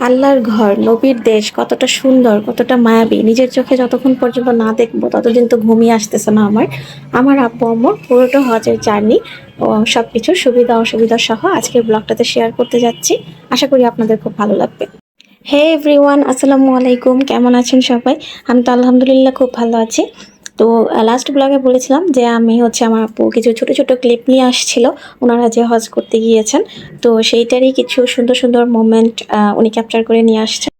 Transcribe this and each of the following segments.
আল্লাহর ঘর, নবীর দেশ কতটা সুন্দর, কতটা মায়াবী, নিজের চোখে যতক্ষণ পর্যন্ত না দেখবো ততদিন তো ঘুমিয়ে আসতেছে না আমার। আমার আব্বু আম্মুর পুরোটা হজের জার্নি ও সবকিছু সুবিধা অসুবিধা সহ আজকের ব্লগটাতে শেয়ার করতে যাচ্ছি। আশা করি আপনাদের খুব ভালো লাগবে। হে এভরিওয়ান, আসসালামু আলাইকুম। কেমন আছেন সবাই? আমি তো আলহামদুলিল্লাহ খুব ভালো আছি। তো লাস্ট ব্লগে বলেছিলাম যে আমি হচ্ছে আমার আপু কিছু ছোট ছোট ক্লিপ নিয়ে আসছিল, ওনারা যে হজ করতে গিয়েছেন। তো সেইটারই কিছু সুন্দর সুন্দর মোমেন্ট উনি ক্যাপচার করে নিয়ে আসছেন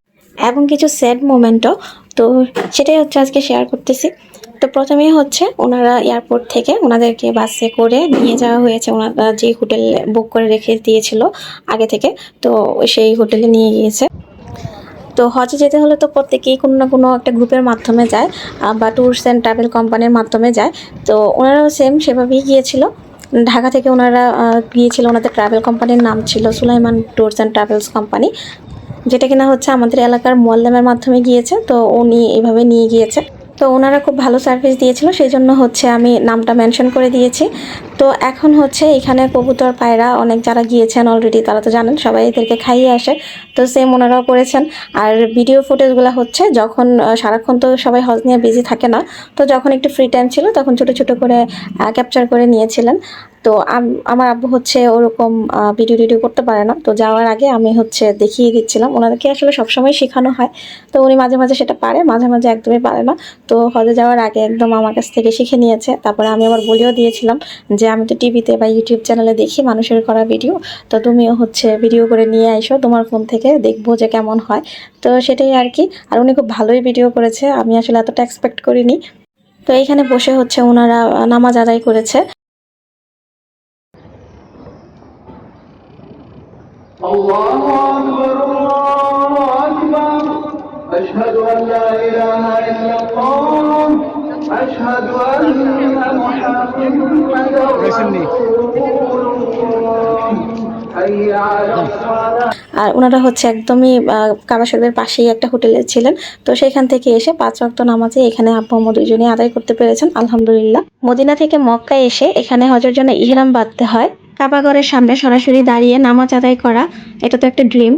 এবং কিছু স্যাড মোমেন্টও। তো সেটাই হচ্ছে আজকে শেয়ার করতেছি। তো প্রথমেই হচ্ছে ওনারা এয়ারপোর্ট থেকে ওনাদেরকে বাসে করে নিয়ে যাওয়া হয়েছে, ওনারা যে হোটেল বুক করে রেখে দিয়েছিল আগে থেকে, তো সেই হোটেলে নিয়ে গিয়েছে। তো হজে যেতে হলে তো প্রত্যেকেই কোনো না কোনো একটা গ্রুপের মাধ্যমে যায় বা ট্যুরস অ্যান্ড ট্রাভেল কোম্পানির মাধ্যমে যায়। তো ওনারাও সেম সেভাবেই গিয়েছিল। ঢাকা থেকে ওনারা গিয়েছিল, ওনাদের ট্রাভেল কোম্পানির নাম ছিল Sulaiman tours and travels company, যেটা কিনা হচ্ছে আমাদের এলাকার মোয়াল্লেমের মাধ্যমে গিয়েছে। তো উনি এভাবে নিয়ে গিয়েছে। তো ওনারা খুব ভালো সার্ভিস দিয়েছিল, সেই জন্য হচ্ছে আমি নামটা মেনশন করে দিয়েছি। তো এখন হচ্ছে এখানে কবুতর পায়রা অনেক যারা গিয়েছেন অলরেডি তারা তো জানেন, সবাই এদেরকে খাইয়ে আসে। তো সেম ওনারাও করেছেন। আর ভিডিও ফুটেজগুলো হচ্ছে যখন সারাক্ষণ তো সবাই হজ নিয়ে বিজি থাকে না, তো যখন একটু ফ্রি টাইম ছিল তখন ছোট ছোট করে ক্যাপচার করে নিয়েছিলেন। তো আমার আব্বু হচ্ছে ওরকম ভিডিও টিডিও করতে পারে না, তো যাওয়ার আগে আমি হচ্ছে দেখিয়ে দিচ্ছিলাম। ওনাদেরকে আসলে সবসময় শেখানো হয়, তো উনি মাঝে মাঝে সেটা পারে, মাঝে মাঝে একদমই পারে না। তো হজে যাওয়ার আগে একদম আমার কাছ থেকে শিখে নিয়েছে। তারপরে আমি আবার বলেও দিয়েছিলাম যে আমি তো টিভিতে বা ইউটিউব চ্যানেলে দেখি মানুষের করা ভিডিও, তো তুমিও হচ্ছে ভিডিও করে নিয়ে আইসো তোমার ফোন থেকে, দেখবো যে কেমন হয়। তো সেটাই আর কি। আর উনি খুব ভালোই ভিডিও করেছে, আমি আসলে এতটা এক্সপেক্ট করিনি। তো এইখানে বসে হচ্ছে ওনারা নামাজ আদায় করেছে। الله أكبر الله أكبر أشهد أن لا إله إلا الله أشهد أن محمدا رسول الله حي على الصلاة। আর ওনারা হচ্ছে একদমই কাবা শরীফের পাশেই একটা হোটেলে ছিলেন। তো সেখান থেকে এসে 5 ওয়াক্ত নামাজে এখানে আব্বু আম্মু দুইজনেই আদায় করতে পেরেছেন আলহামদুলিল্লাহ। মদিনা থেকে মক্কায় এসে এখানে হজের জন্য ইহরাম বাঁধতে হয়। কাবা ঘরের সামনে সরাসরি দাঁড়িয়ে নামাজ আদায় করা, এটা তো একটা ড্রিম।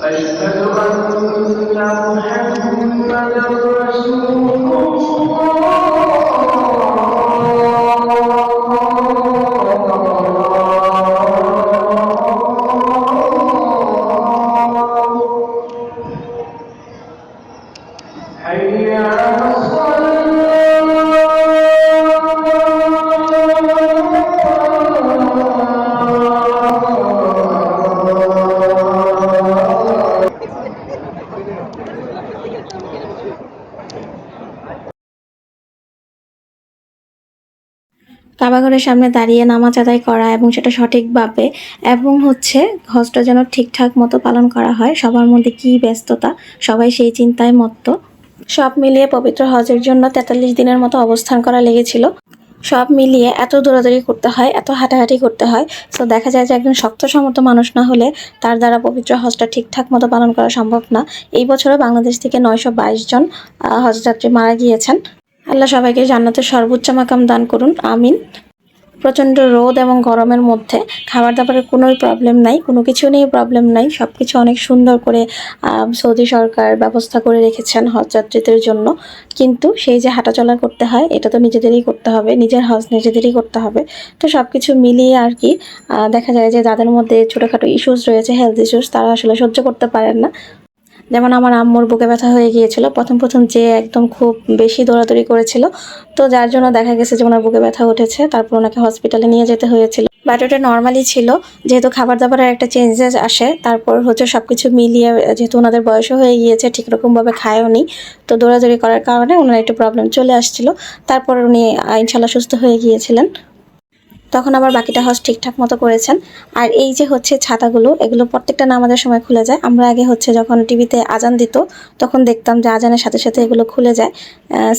أشهد أن محمدا رسول الله حي على الصلاة কাবাঘরের সামনে দাঁড়িয়ে নামাজ আদায় করা এবং সেটা সঠিকভাবে এবং হচ্ছে হজটা যেন ঠিকঠাক মতো পালন করা হয়, সবার মধ্যে কি ব্যস্ততা, সবাই সেই চিন্তায় মত্ত। সব মিলিয়ে পবিত্র হজের জন্য 43 দিনের মতো অবস্থান করা লেগেছিল। সব মিলিয়ে এত দৌড়াদৌড়ি করতে হয়, এত হাঁটাহাঁটি করতে হয়। তো দেখা যায় যে একজন শক্ত সমর্থ মানুষ না হলে তার দ্বারা পবিত্র হজটা ঠিকঠাক মতো পালন করা সম্ভব না। এই বছরও বাংলাদেশ থেকে 922 জন হজযাত্রী মারা গিয়েছেন। আল্লাহ সবাইকে জান্নাতের সর্বোচ্চ মাকাম দান করুন, আমিন। প্রচণ্ড রোদ এবং গরমের মধ্যে খাবার দাবারের কোনোই প্রবলেম নাই, কোনো কিছু নিয়ে প্রবলেম নাই, সব কিছু অনেক সুন্দর করে সৌদি সরকার ব্যবস্থা করে রেখেছেন হজযাত্রীদের জন্য। কিন্তু সেই যে হাঁটাচলা করতে হয়, এটা তো নিজেদেরই করতে হবে, নিজের হজ নিজেদেরই করতে হবে। তো সব কিছু মিলিয়ে আর কি দেখা যায় যে যাদের মধ্যে ছোটোখাটো ইস্যুস রয়েছে, হেলথ ইস্যুস, তারা আসলে সহ্য করতে পারেন না। যেমন আমার আম্মুর বুকে ব্যথা হয়ে গিয়েছিল প্রথম প্রথম, যে একদম খুব বেশি দৌড়াদৌড়ি করেছিল, তো যার জন্য দেখা গেছে যে ওনার বুকে ব্যথা উঠেছে, তারপর ওনাকে হসপিটালে নিয়ে যেতে হয়েছিল। বাট ওটা নর্মালি ছিল, যেহেতু খাবার দাবারের একটা চেঞ্জেস আসে, তারপর হচ্ছে সবকিছু মিলিয়ে যেহেতু ওনাদের বয়সও হয়ে গিয়েছে, ঠিক রকমভাবে খায়ও নি, তো দৌড়াদৌড়ি করার কারণে ওনার একটু প্রবলেম চলে আসছিল। তারপর উনি ইনশাল্লাহ সুস্থ হয়ে গিয়েছিলেন। তখন আবার বাকিটা হজ ঠিকঠাক মতো করেছেন। আর এই যে হচ্ছে ছাতাগুলো, এগুলো প্রত্যেকটা নামাজের সময় খুলে যায়। আমরা আগে হচ্ছে যখন টিভিতে আজান দিত তখন দেখতাম যে আজানের সাথে সাথে এগুলো খুলে যায়,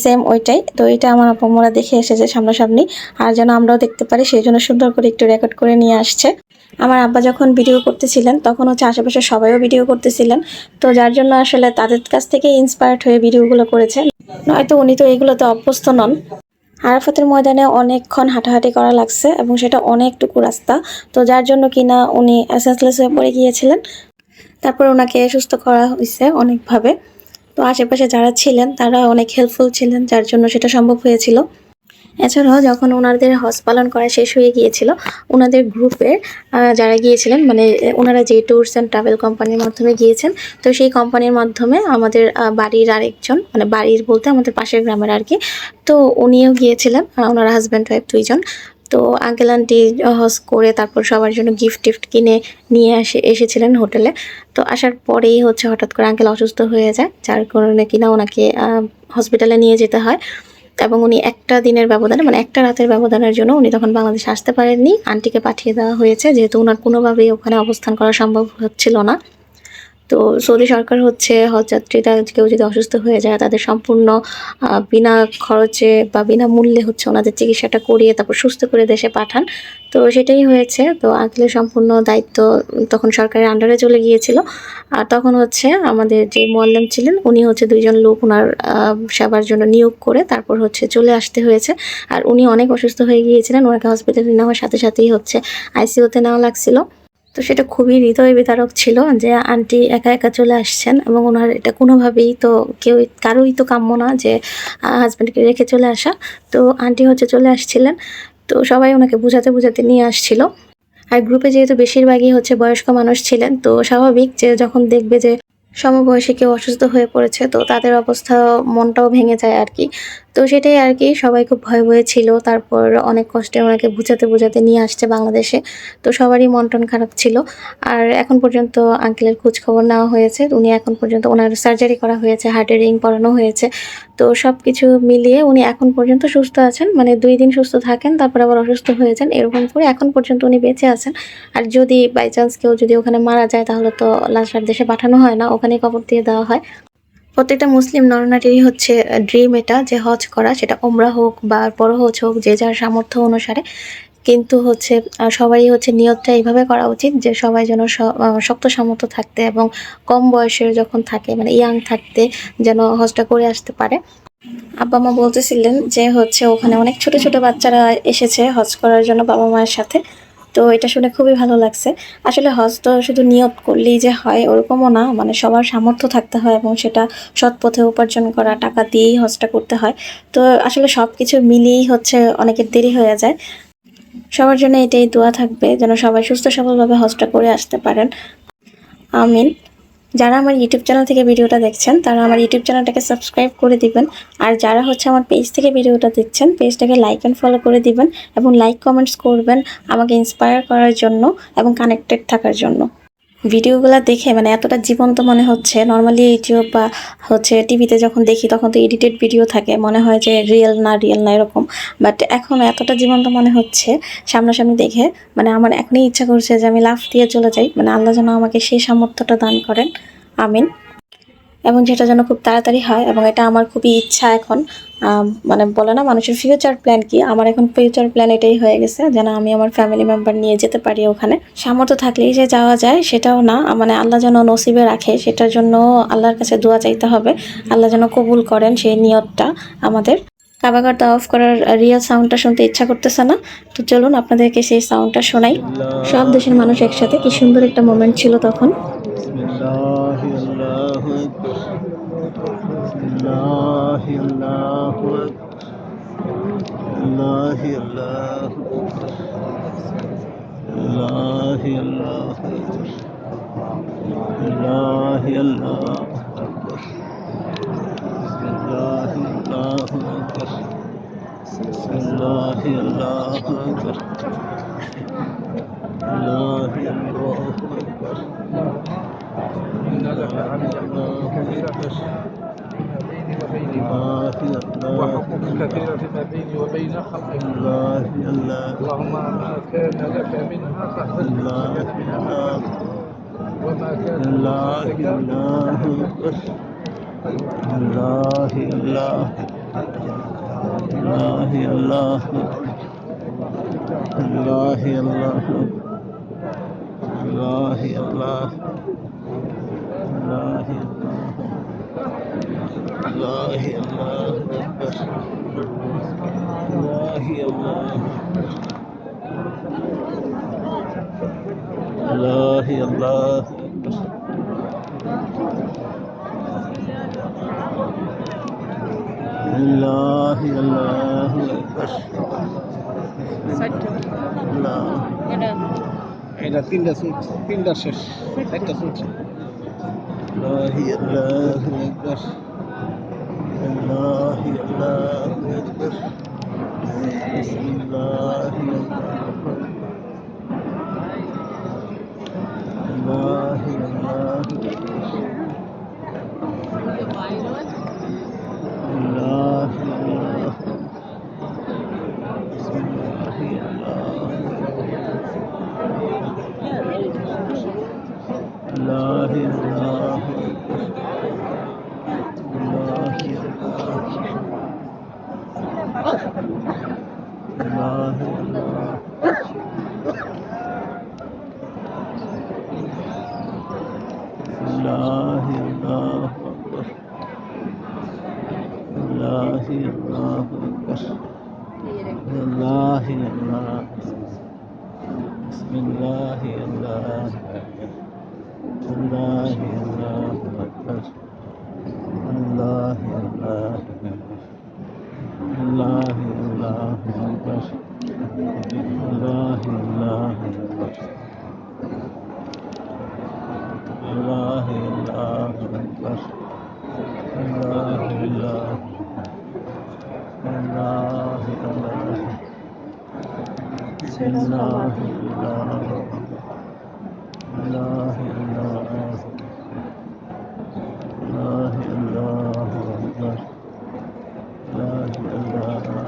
সেম ওইটাই। তো এটা আমার আপামরা দেখে এসেছে সামনাসামনি, আর যেন আমরাও দেখতে পারি সেই জন্য সুন্দর করে একটু রেকর্ড করে নিয়ে আসছে। আমার আব্বা যখন ভিডিও করতেছিলেন তখন হচ্ছে আশেপাশে সবাইও ভিডিও করতেছিলেন, তো যার জন্য আসলে তাদের কাছ থেকে ইন্সপায়ার্ড হয়ে ভিডিওগুলো করেছে, নয়তো উনি তো এগুলোতে অভ্যস্ত নন। আরাফাতের ময়দানে অনেকক্ষণ হাঁটাহাঁটি করা লাগছে এবং সেটা অনেকটুকু রাস্তা, তো যার জন্য কিনা উনি সেন্সলেস হয়ে পড়ে গিয়েছিলেন। তারপর ওনাকে সুস্থ করা হয়েছে অনেকভাবে। তো আশেপাশে যারা ছিলেন তারা অনেক হেল্পফুল ছিলেন, যার জন্য সেটা সম্ভব হয়েছিল। এছাড়াও যখন ওনাদের হজ পালন করা শেষ হয়ে গিয়েছিল, ওনাদের গ্রুপে যারা গিয়েছিলেন, মানে ওনারা যে ট্যুরস অ্যান্ড ট্রাভেল কোম্পানির মাধ্যমে গিয়েছেন, তো সেই কোম্পানির মাধ্যমে আমাদের বাড়ির আরেকজন, মানে বাড়ির বলতে আমাদের পাশের গ্রামের আর কি, তো উনিও গিয়েছিলেন, ওনারা হাজব্যান্ড ওয়াইফ দুইজন। তো আঙ্কেল আন্টি হজ করে তারপর সবার জন্য গিফট টিফট কিনে নিয়ে এসেছিলেন হোটেলে। তো আসার পরেই হচ্ছে হঠাৎ করে আঙ্কেল অসুস্থ হয়ে যায়, যার কারণে কিনা ওনাকে হসপিটালে নিয়ে যেতে হয়। এবং উনি একটা দিনের ব্যবধানে, মানে একটা রাতের ব্যবধানের জন্য উনি তখন বাংলাদেশে আসতে পারেননি, আন্টিকে পাঠিয়ে দেওয়া হয়েছে, যেহেতু ওনার কোনোভাবেই ওখানে অবস্থান করা সম্ভব হচ্ছিল না। তো সৌদি সরকার হচ্ছে হজযাত্রীরা কেউ যদি অসুস্থ হয়ে যায় তাদের সম্পূর্ণ বিনা খরচে বা বিনা মূল্যে হচ্ছে ওনাদের চিকিৎসাটা করিয়ে তারপর সুস্থ করে দেশে পাঠান। তো সেটাই হয়েছে। তো আঙ্কেলের সম্পূর্ণ দায়িত্ব তখন সরকারের আন্ডারে চলে গিয়েছিল। আর তখন হচ্ছে আমাদের যে মোয়াল্লেম ছিলেন উনি হচ্ছে দুইজন লোক ওনার সেবার জন্য নিয়োগ করে তারপর হচ্ছে চলে আসতে হয়েছে। আর উনি অনেক অসুস্থ হয়ে গিয়েছিলেন, ওনাকে হসপিটালে নেওয়ার সাথে সাথেই হচ্ছে আইসিইউতে নেওয়া লাগছিল। তো সেটা খুবই হৃদয় বিদারক ছিল যে আন্টি একা একা চলে আসছেন, এবং ওনার এটা কোনোভাবেই তো কারোই তো কাম্য না যে হাজব্যান্ডকে রেখে চলে আসা। তো আন্টি হচ্ছে চলে আসছিলেন, তো সবাই ওনাকে বুঝাতে বুঝাতে নিয়ে আসছিল। আর গ্রুপে যেহেতু বেশিরভাগই হচ্ছে বয়স্ক মানুষ ছিলেন, তো স্বাভাবিক যে যখন দেখবে যে সমবয়সী কেউ অসুস্থ হয়ে পড়েছে তো তাদের অবস্থা, মনটাও ভেঙে যায় আর কি। তো সেটাই আর কি, সবাই খুব ভয়ে ভয়ে ছিল। তারপর অনেক কষ্টে ওনাকে বুঝাতে বুঝাতে নিয়ে আসছে বাংলাদেশে। তো সবারই মন টন খারাপ ছিল। আর এখন পর্যন্ত আঙ্কেলের খোঁজ খবর নেওয়া হয়েছে, উনি এখন পর্যন্ত ওনার সার্জারি করা হয়েছে, হার্টের রিং পরানো হয়েছে। তো সব কিছু মিলিয়ে উনি এখন পর্যন্ত সুস্থ আছেন, মানে 2 দিন সুস্থ থাকেন তারপর আবার অসুস্থ হয়ে যান, এরকম করে এখন পর্যন্ত উনি বেঁচে আছেন। আর যদি বাই চান্স কেউ যদি ওখানে মারা যায় তাহলে তো লাশ আর দেশে পাঠানো হয় না, ওখানে কবর দিয়ে দেওয়া হয়। প্রত্যেকটা মুসলিম নরনারীরই হচ্ছে ড্রিম এটা যে হজ করা, সেটা ওমরা হোক বা বড় হজ হোক, যে যার সামর্থ্য অনুসারে। কিন্তু হচ্ছে সবারই হচ্ছে নিয়তটা এইভাবে করা উচিত যে সবাই যেন শক্ত সামর্থ্য থাকতে এবং কম বয়সের যখন থাকে, মানে ইয়াং থাকতে যেন হজটা করে আসতে পারে। আব্বা মা বলতেছিলেন যে হচ্ছে ওখানে অনেক ছোট ছোট বাচ্চারা এসেছে হজ করার জন্য বাবা মায়ের সাথে। তো এটা শুনে খুবই ভালো লাগছে। আসলে হজ তো শুধু নিয়ত করলেই যে হয় ওরকমও না, মানে সবার সামর্থ্য থাকতে হয় এবং সেটা সৎ পথে উপার্জন করা টাকা দিয়েই হজটা করতে হয়। তো আসলে সব কিছু মিলিয়েই হচ্ছে অনেকের দেরি হয়ে যায়। সবার জন্য এটাই দোয়া থাকবে যেন সবাই সুস্থ সবলভাবে হজটা করে আসতে পারেন। আমিন। যারা আমার ইউটিউব চ্যানেল থেকে ভিডিওটা দেখছেন তারা আমার ইউটিউব চ্যানেলটাকে সাবস্ক্রাইব করে দিবেন। আর যারা হচ্ছে আমার পেজ থেকে ভিডিওটা দেখছেন পেজটাকে লাইক অ্যান্ড ফলো করে দিবেন এবং লাইক কমেন্টস করবেন আমাকে ইন্সপায়ার করার জন্য এবং কানেক্টেড থাকার জন্য। ভিডিওগুলো দেখে মানে এতটা জীবন্ত মনে হচ্ছে, নর্মালি ইউটিউব বা হচ্ছে টিভিতে যখন দেখি তখন তো এডিটেড ভিডিও থাকে, মনে হয় যে রিয়েল না এরকম। বাট এখন এতটা জীবন্ত মনে হচ্ছে সামনাসামনি দেখে, মানে আমার এখনই ইচ্ছা করছে যে আমি লাফ দিয়ে চলে যাই, মানে আল্লাহ যেন আমাকে সেই সামর্থ্যটা দান করেন। আমিন। এবং যেটা যেন খুব তাড়াতাড়ি হয়, এবং এটা আমার খুবই ইচ্ছা এখন। মানে বলে না মানুষের ফিউচার প্ল্যান কি, আমার এখন ফিউচার প্ল্যান এটাই হয়ে গেছে যেন আমি আমার ফ্যামিলি মেম্বার নিয়ে যেতে পারি ওখানে। সামর্থ্য থাকলেই যে যাওয়া যায় সেটাও না, মানে আল্লাহ যেন নসিবে রাখে সেটার জন্য আল্লাহর কাছে দোয়া চাইতে হবে, আল্লাহ যেন কবুল করেন সেই নিয়তটা আমাদের। কাবাগর তাওয়াফ করার রিয়েল সাউন্ডটা শুনতে ইচ্ছা করতেছে না, তো চলুন আপনাদেরকে সেই সাউন্ডটা শোনাই। সব দেশের মানুষ একসাথে, কি সুন্দর একটা মোমেন্ট ছিল তখন। الله أكبر بسم الله الله أكبر الله الله أكبر إن لك حمدا كثيرا وحكم كثيرا فيما بيني وبين خلقك. الله الله اللهم ما كان لك منها فاحفظ الله الله وما كان الله لك الله الله الله الله الله الله الله الله الله الله الله الله أكبر الله الله الله الله أكبر الله الله أكبر الله এটা তিনটা শেষ একটা চলছে الله الله أكبر الله الله أكبر بسم الله الله الله الله الله بسم الله الله الله الله الله الله الله أكبر الله الله أكبر الله الله بسم الله الله الله الله أكبر الله الله الله الله أكبر الله الله أكبر الله الله أكبر الله الله الله الله بسم الله الله الله الله الله الله أكبر الله الله أكبر الله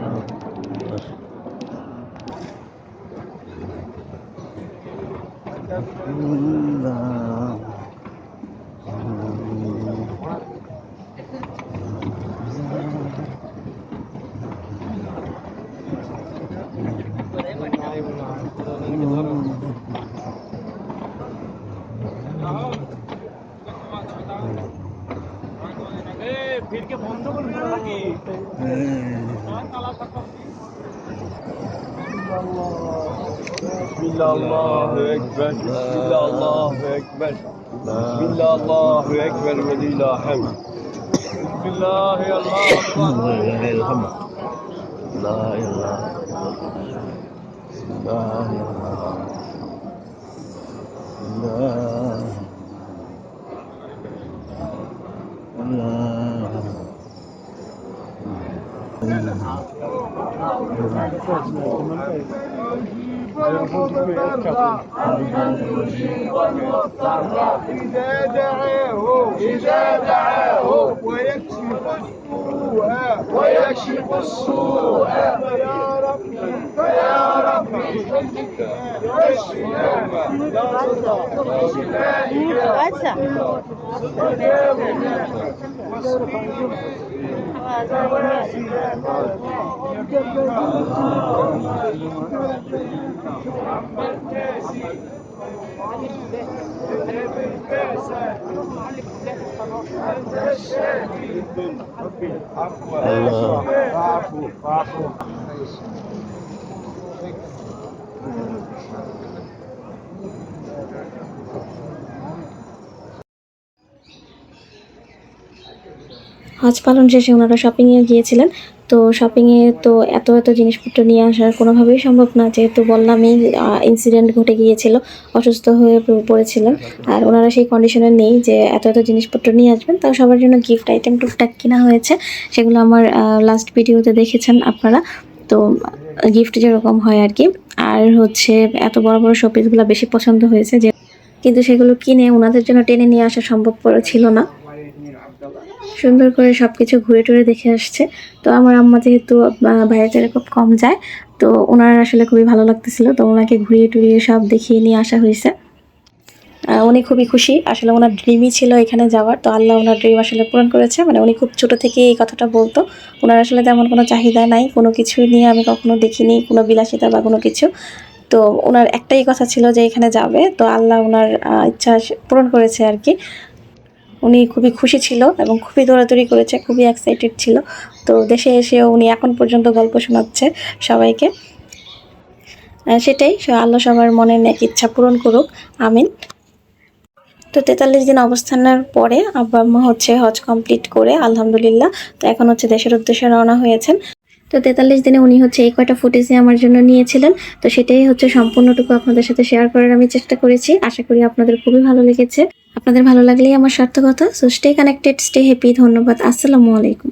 Allahu Ekber, Bismillah, Allahu Ekber, Bismillah, Allahu Ekber ve lillahil hamd. Bismillah, Allahu Ekber. لا إله إلا الله بسم الله الرحمن إذا دعاه ويكشف السوء فيا ربي হজ পালন শেষে ওনারা শপিংয়ে গিয়েছিলেন। তো শপিংয়ে তো এত এত জিনিসপত্র নিয়ে আসা কোনোভাবেই সম্ভব না, যেহেতু বললামই ইনসিডেন্ট ঘটে গিয়েছিল, অসুস্থ হয়ে পড়েছিলেন। আর ওনারা সেই কন্ডিশনে নেই যে এত এত জিনিসপত্র নিয়ে আসবেন। তাও সবার জন্য গিফট আইটেম টুকটাক কিনা হয়েছে, সেগুলো আমার লাস্ট ভিডিওতে দেখেছেন আপনারা। তো গিফট যেরকম হয় আর কি। আর হচ্ছে এত বড় বড় শোপিসগুলো বেশি পছন্দ হয়েছে, যে কিন্তু সেগুলো কিনে ওনাদের জন্য টেনে নিয়ে আসা সম্ভব ছিল না। সুন্দর করে সবকিছু ঘুরে টুরে দেখে আসছে। তো আমার আম্মা যেহেতু বাইরে খুব কম যায়, তো ওনার আসলে খুবই ভালো লাগতেছিল, তো ওনাকে ঘুরিয়ে টুরিয়ে সব দেখিয়ে নিয়ে আসা হয়েছে। উনি খুবই খুশি, আসলে ওনার ড্রিমই ছিল এখানে যাওয়ার। তো আল্লাহ ওনার ড্রিম আসলে পূরণ করেছে। মানে উনি খুব ছোট থেকে এই কথাটা বলতো, ওনার আসলে তেমন কোনো চাহিদা নাই, কোনো কিছু নিয়ে আমি কখনো দেখিনি, কোনো বিলাসিতা বা কোনো কিছু। তো ওনার একটাই কথা ছিল যে এখানে যাবে, তো আল্লাহ ওনার ইচ্ছা পূরণ করেছে আর কি। উনি খুবই খুশি ছিল এবং খুবই দৌড়াদৌড়ি করেছে, খুবই এক্সাইটেড ছিল। তো দেশে এসেও উনি এখন পর্যন্ত গল্প শোনাচ্ছে সবাইকে। সেটাই, আল্লাহ সবার মনের নেক ইচ্ছা পূরণ করুক, আমিন। তো 43 দিন অবস্থানের পরে আব্বা আম্মা হচ্ছে হজ কমপ্লিট করে আলহামদুলিল্লাহ, তো এখন হচ্ছে দেশের উদ্দেশ্যে রওনা হয়েছেন। তো 43 দিনে উনি হচ্ছে এই কয়টা ফুটেজই আমার জন্য নিয়েছিলেন। তো সেটাই হচ্ছে সম্পূর্ণটুকু আপনাদের সাথে শেয়ার করার আমি চেষ্টা করেছি। আশা করি আপনাদের খুবই ভালো লেগেছে। আপনাদের ভালো লাগলেই আমার সার্থকতা। So stay connected, stay happy. ধন্যবাদ। আসসালামু আলাইকুম।